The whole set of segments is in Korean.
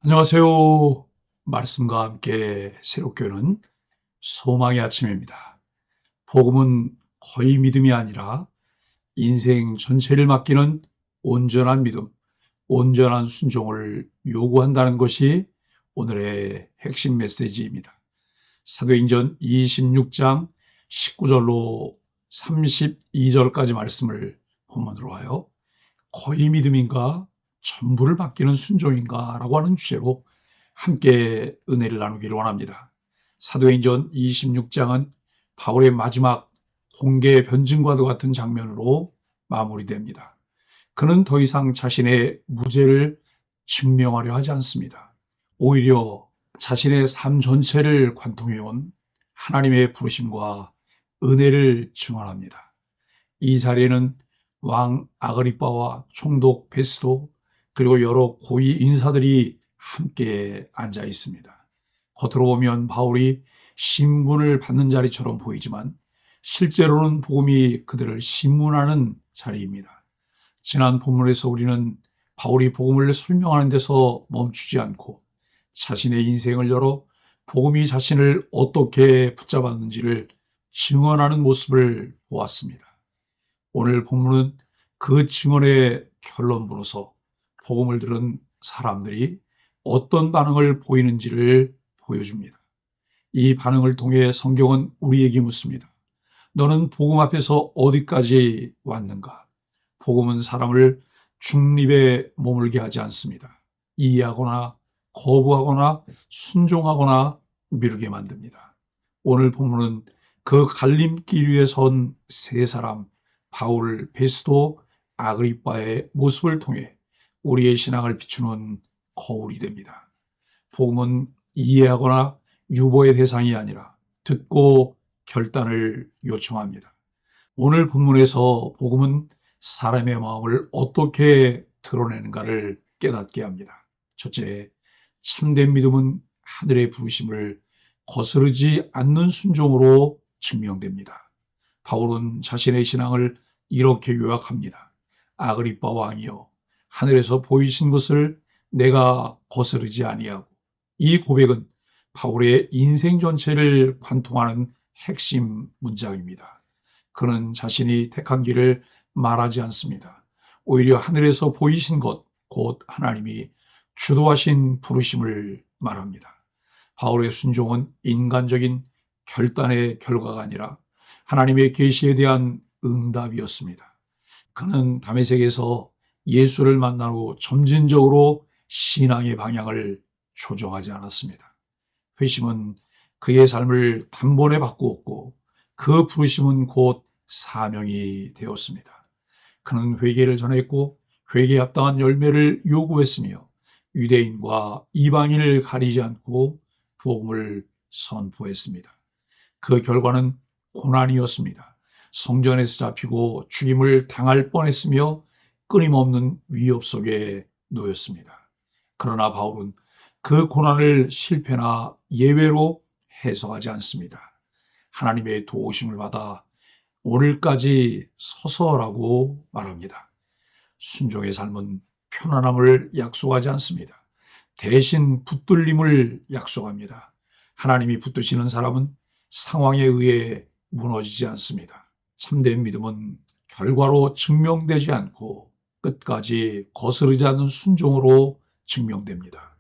안녕하세요. 말씀과 함께 새롭게 오는 소망의 아침입니다. 복음은 거의 믿음이 아니라 인생 전체를 맡기는 온전한 믿음, 온전한 순종을 요구한다는 것이 오늘의 핵심 메시지입니다. 사도행전 26장 19절로 32절까지 말씀을 본문으로 하여 거의 믿음인가 전부를 맡기는 순종인가 라고 하는 주제로 함께 은혜를 나누기를 원합니다. 사도행전 26장은 바울의 마지막 공개 변증과도 같은 장면으로 마무리됩니다. 그는 더 이상 자신의 무죄를 증명하려 하지 않습니다. 오히려 자신의 삶 전체를 관통해온 하나님의 부르심과 은혜를 증언합니다. 이 자리에는 왕 아그리빠와 총독 베스도 그리고 여러 고위 인사들이 함께 앉아 있습니다. 겉으로 보면 바울이 신분을 받는 자리처럼 보이지만 실제로는 복음이 그들을 신문하는 자리입니다. 지난 본문에서 우리는 바울이 복음을 설명하는 데서 멈추지 않고 자신의 인생을 열어 복음이 자신을 어떻게 붙잡았는지를 증언하는 모습을 보았습니다. 오늘 본문은 그 증언의 결론부로서 복음을 들은 사람들이 어떤 반응을 보이는지를 보여줍니다. 이 반응을 통해 성경은 우리에게 묻습니다. 너는 복음 앞에서 어디까지 왔는가? 복음은 사람을 중립에 머물게 하지 않습니다. 이해하거나 거부하거나 순종하거나 미루게 만듭니다. 오늘 본문은 그 갈림길 위에 선 세 사람, 바울, 베스도, 아그리빠의 모습을 통해 우리의 신앙을 비추는 거울이 됩니다. 복음은 이해하거나 유보의 대상이 아니라 듣고 결단을 요청합니다. 오늘 본문에서 복음은 사람의 마음을 어떻게 드러내는가를 깨닫게 합니다. 첫째, 참된 믿음은 하늘의 부르심을 거스르지 않는 순종으로 증명됩니다. 바울은 자신의 신앙을 이렇게 요약합니다. 아그리빠 왕이여, 하늘에서 보이신 것을 내가 거스르지 아니하고. 이 고백은 바울의 인생 전체를 관통하는 핵심 문장입니다. 그는 자신이 택한 길을 말하지 않습니다. 오히려 하늘에서 보이신 것, 곧 하나님이 주도하신 부르심을 말합니다. 바울의 순종은 인간적인 결단의 결과가 아니라 하나님의 계시에 대한 응답이었습니다. 그는 다메섹에서 예수를 만난 후 점진적으로 신앙의 방향을 조정하지 않았습니다. 회심은 그의 삶을 단번에 바꾸었고 그 부르심은 곧 사명이 되었습니다. 그는 회개를 전했고 회개에 합당한 열매를 요구했으며 유대인과 이방인을 가리지 않고 복음을 선포했습니다. 그 결과는 고난이었습니다. 성전에서 잡히고 죽임을 당할 뻔했으며 끊임없는 위협 속에 놓였습니다. 그러나 바울은 그 고난을 실패나 예외로 해석하지 않습니다. 하나님의 도우심을 받아 오늘까지 서서라고 말합니다. 순종의 삶은 편안함을 약속하지 않습니다. 대신 붙들림을 약속합니다. 하나님이 붙드시는 사람은 상황에 의해 무너지지 않습니다. 참된 믿음은 결과로 증명되지 않고 끝까지 거스르지 않는 순종으로 증명됩니다.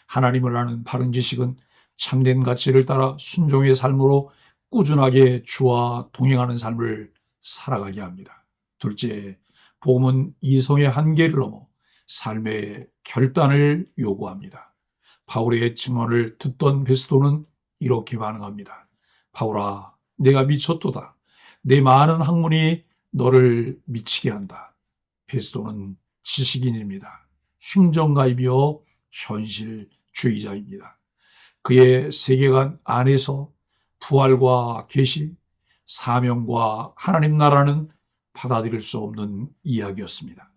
하나님을 아는 바른 지식은 참된 가치를 따라 순종의 삶으로 꾸준하게 주와 동행하는 삶을 살아가게 합니다. 둘째, 복음은 이성의 한계를 넘어 삶의 결단을 요구합니다. 바울의 증언을 듣던 베스도는 이렇게 반응합니다. 바울아, 내가 미쳤도다. 내 많은 학문이 너를 미치게 한다. 베스도는 지식인입니다. 행정가이며 현실주의자입니다. 그의 세계관 안에서 부활과 계시, 사명과 하나님 나라는 받아들일 수 없는 이야기였습니다.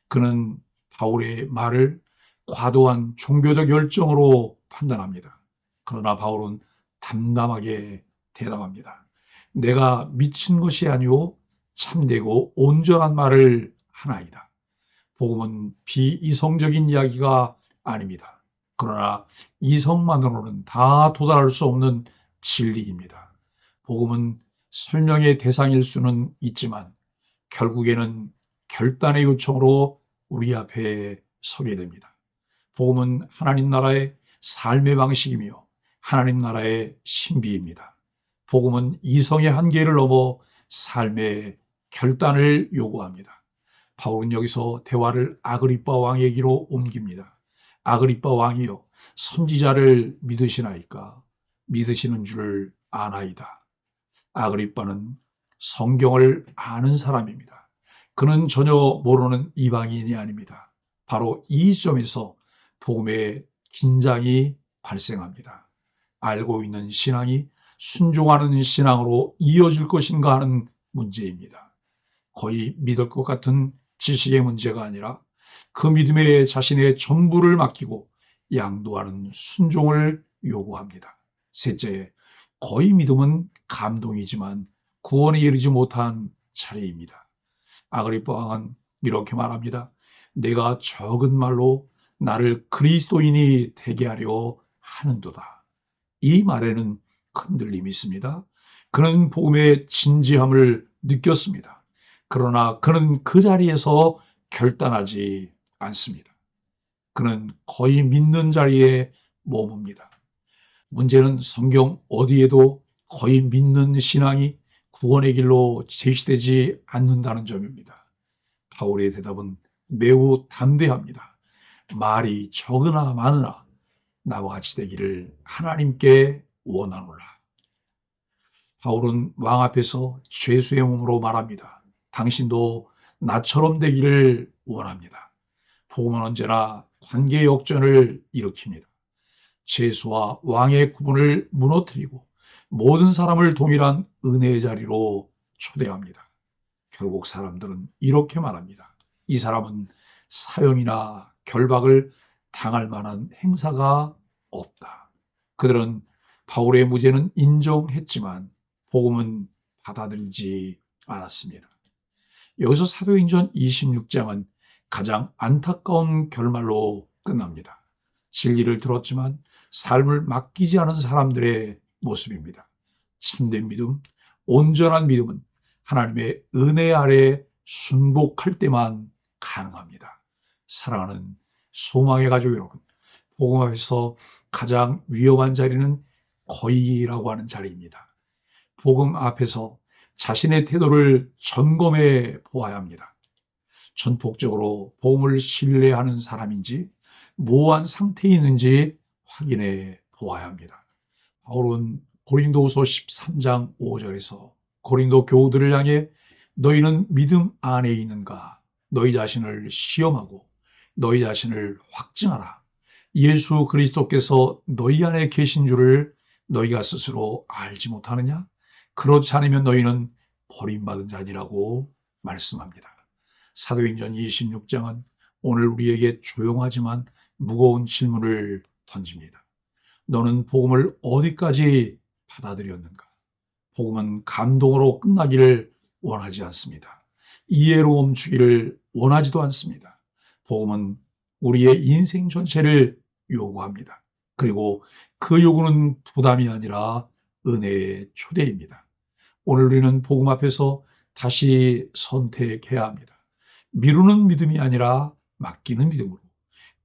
그는 바울의 말을 과도한 종교적 열정으로 판단합니다. 그러나 바울은 담담하게 대답합니다. 내가 미친 것이 아니오 참되고 온전한 말을 하나이다. 복음은 비이성적인 이야기가 아닙니다. 그러나 이성만으로는 다 도달할 수 없는 진리입니다. 복음은 설명의 대상일 수는 있지만 결국에는 결단의 요청으로 우리 앞에 서게 됩니다. 복음은 하나님 나라의 삶의 방식이며 하나님 나라의 신비입니다. 복음은 이성의 한계를 넘어 삶의 결단을 요구합니다. 바울은 여기서 대화를 아그리빠 왕에게로 옮깁니다. 아그리빠 왕이여, 선지자를 믿으시나이까? 믿으시는 줄 아나이다. 아그리빠는 성경을 아는 사람입니다. 그는 전혀 모르는 이방인이 아닙니다. 바로 이 점에서 복음의 긴장이 발생합니다. 알고 있는 신앙이 순종하는 신앙으로 이어질 것인가 하는 문제입니다. 거의 믿을 것 같은 지식의 문제가 아니라 그 믿음에 자신의 전부를 맡기고 양도하는 순종을 요구합니다. 셋째, 거의 믿음은 감동이지만 구원에 이르지 못한 자리입니다. 아그리빠 왕은 이렇게 말합니다. 내가 적은 말로 나를 그리스도인이 되게 하려 하는도다. 이 말에는 흔들림이 있습니다. 그는 복음의 진지함을 느꼈습니다. 그러나 그는 그 자리에서 결단하지 않습니다. 그는 거의 믿는 자리에 머뭅니다. 문제는 성경 어디에도 거의 믿는 신앙이 구원의 길로 제시되지 않는다는 점입니다. 바울의 대답은 매우 담대합니다. 말이 적으나 많으나 나와 같이 되기를 하나님께 원하노라. 바울은 왕 앞에서 죄수의 몸으로 말합니다. 당신도 나처럼 되기를 원합니다. 복음은 언제나 관계 역전을 일으킵니다. 죄수와 왕의 구분을 무너뜨리고 모든 사람을 동일한 은혜의 자리로 초대합니다. 결국 사람들은 이렇게 말합니다. 이 사람은 사형이나 결박을 당할 만한 행사가 없다. 그들은 바울의 무죄는 인정했지만 복음은 받아들이지 않았습니다. 여기서 사도행전 26장은 가장 안타까운 결말로 끝납니다. 진리를 들었지만 삶을 맡기지 않은 사람들의 모습입니다. 참된 믿음, 온전한 믿음은 하나님의 은혜 아래 순복할 때만 가능합니다. 사랑하는 소망의 가족 여러분, 복음 앞에서 가장 위험한 자리는 거의라고 하는 자리입니다. 복음 앞에서 자신의 태도를 점검해 보아야 합니다. 전폭적으로 복음을 신뢰하는 사람인지 모호한 상태에 있는지 확인해 보아야 합니다. 바울은 고린도후서 13장 5절에서 고린도 교우들을 향해 너희는 믿음 안에 있는가? 너희 자신을 시험하고 너희 자신을 확증하라. 예수 그리스도께서 너희 안에 계신 줄을 너희가 스스로 알지 못하느냐? 그렇지 않으면 너희는 버림받은 자니라고 말씀합니다. 사도행전 26장은 오늘 우리에게 조용하지만 무거운 질문을 던집니다. 너는 복음을 어디까지 받아들였는가? 복음은 감동으로 끝나기를 원하지 않습니다. 이해로 멈추기를 원하지도 않습니다. 복음은 우리의 인생 전체를 요구합니다. 그리고 그 요구는 부담이 아니라 은혜의 초대입니다. 오늘 우리는 복음 앞에서 다시 선택해야 합니다. 미루는 믿음이 아니라 맡기는 믿음으로,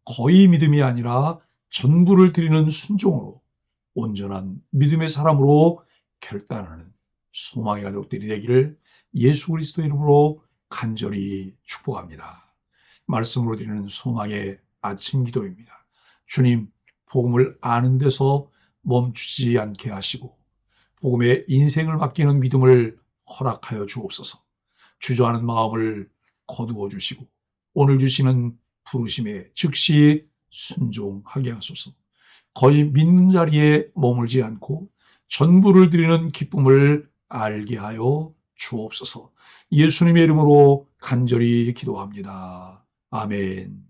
거의 믿음이 아니라 전부를 드리는 순종으로, 온전한 믿음의 사람으로 결단하는 소망의 가족들이 되기를 예수 그리스도 이름으로 간절히 축복합니다. 말씀으로 드리는 소망의 아침 기도입니다. 주님, 복음을 아는 데서 멈추지 않게 하시고 복음에 인생을 맡기는 믿음을 허락하여 주옵소서. 주저하는 마음을 거두어 주시고 오늘 주시는 부르심에 즉시 순종하게 하소서. 거의 믿는 자리에 머물지 않고 전부를 드리는 기쁨을 알게 하여 주옵소서. 예수님의 이름으로 간절히 기도합니다. 아멘.